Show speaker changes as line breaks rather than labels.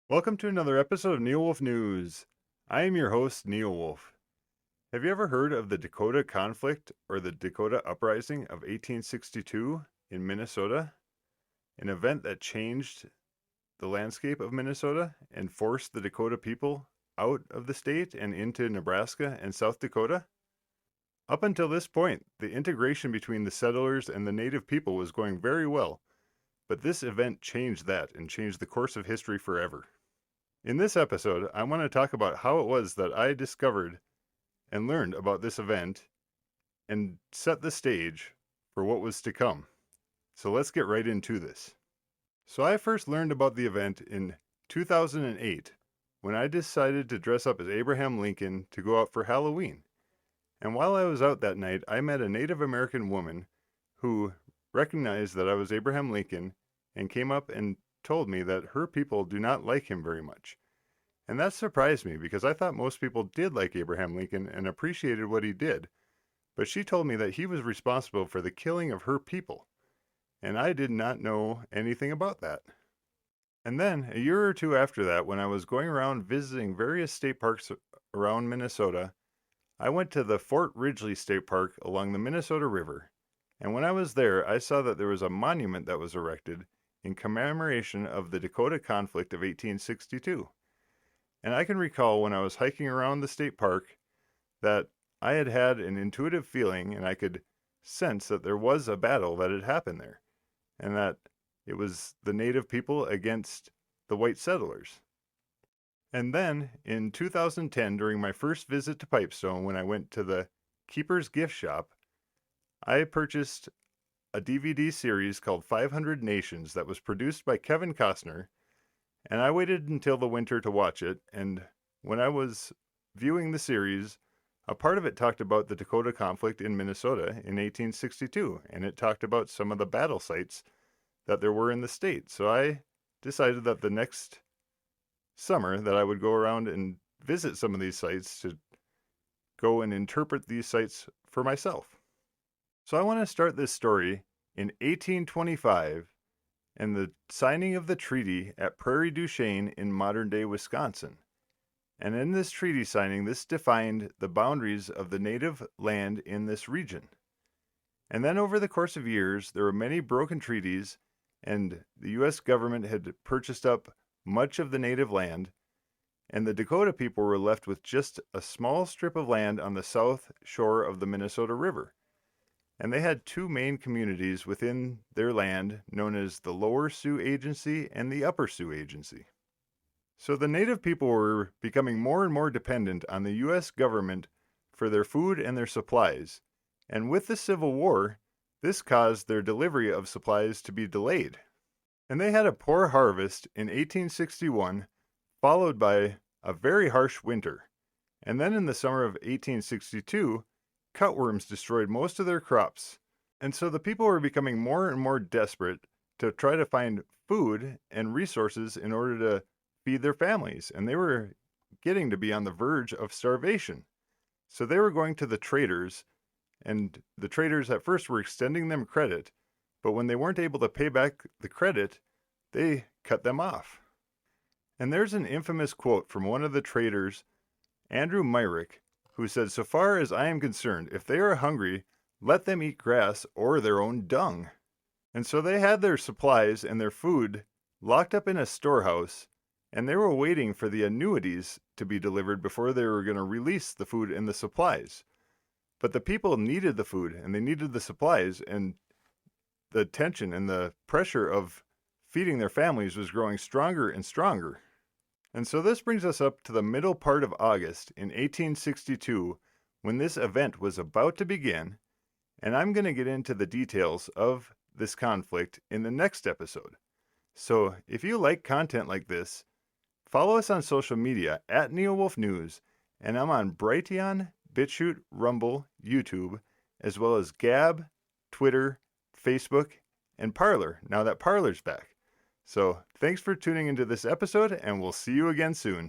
Welcome to another episode of Neowolf News. I am your host, Neowolf. Have you ever heard of the Dakota conflict or the Dakota Uprising of 1862 in Minnesota? An event that changed the landscape of Minnesota and forced the Dakota people out of the state and into Nebraska and South Dakota? Up until this point, the integration between the settlers and the native people was going very well, but this event changed that and changed the course of history forever. In this episode, I want to talk about how it was that I discovered and learned about this event and set the stage for what was to come. So let's get right into this. So I first learned about the event in 2008 when I decided to dress up as Abraham Lincoln to go out for Halloween. And while I was out that night, I met a Native American woman who recognized that I was Abraham Lincoln and came up and told me that her people do not like him very much. And that surprised me because I thought most people did like Abraham Lincoln and appreciated what he did. But she told me that he was responsible for the killing of her people. And I did not know anything about that. And then, a year or two after that, when I was going around visiting various state parks around Minnesota, I went to the Fort Ridgely State Park along the Minnesota River. And when I was there, I saw that there was a monument that was erected in commemoration of the Dakota conflict of 1862. And I can recall when I was hiking around the state park that I had had an intuitive feeling and I could sense that there was a battle that had happened there and that it was the native people against the white settlers. And then in 2010, during my first visit to Pipestone, when I went to the Keeper's Gift Shop, I purchased a DVD series called 500 Nations that was produced by Kevin Costner, and I waited until the winter to watch it, and when I was viewing the series, a part of it talked about the Dakota conflict in Minnesota in 1862, and it talked about some of the battle sites that there were in the state. So I decided that the next summer that I would go around and visit some of these sites to go and interpret these sites for myself. So I want to start this story in 1825 and the signing of the treaty at Prairie du Chien in modern-day Wisconsin. And in this treaty signing, this defined the boundaries of the native land in this region. And then over the course of years, there were many broken treaties, and the U.S. government had purchased up much of the native land, and the Dakota people were left with just a small strip of land on the south shore of the Minnesota River. And they had two main communities within their land known as the Lower Sioux Agency and the Upper Sioux Agency. So the native people were becoming more and more dependent on the U.S. government for their food and their supplies. And with the Civil War, this caused their delivery of supplies to be delayed. And they had a poor harvest in 1861, followed by a very harsh winter. And then in the summer of 1862, cutworms destroyed most of their crops, and so the people were becoming more and more desperate to try to find food and resources in order to feed their families, and they were getting to be on the verge of starvation. So they were going to the traders, and the traders at first were extending them credit, but when they weren't able to pay back the credit, they cut them off. And there's an infamous quote from one of the traders, Andrew Myrick, who said, "So far as I am concerned, if they are hungry, let them eat grass or their own dung." And so they had their supplies and their food locked up in a storehouse, and they were waiting for the annuities to be delivered before they were going to release the food and the supplies. But the people needed the food and they needed the supplies, and the tension and the pressure of feeding their families was growing stronger and stronger. And so this brings us up to the middle part of August in 1862, when this event was about to begin, and I'm going to get into the details of this conflict in the next episode. So if you like content like this, follow us on social media at Neowolf News, and I'm on Brighteon, BitChute, Rumble, YouTube, as well as Gab, Twitter, Facebook, and Parler, now that Parler's back. So thanks for tuning into this episode, and we'll see you again soon.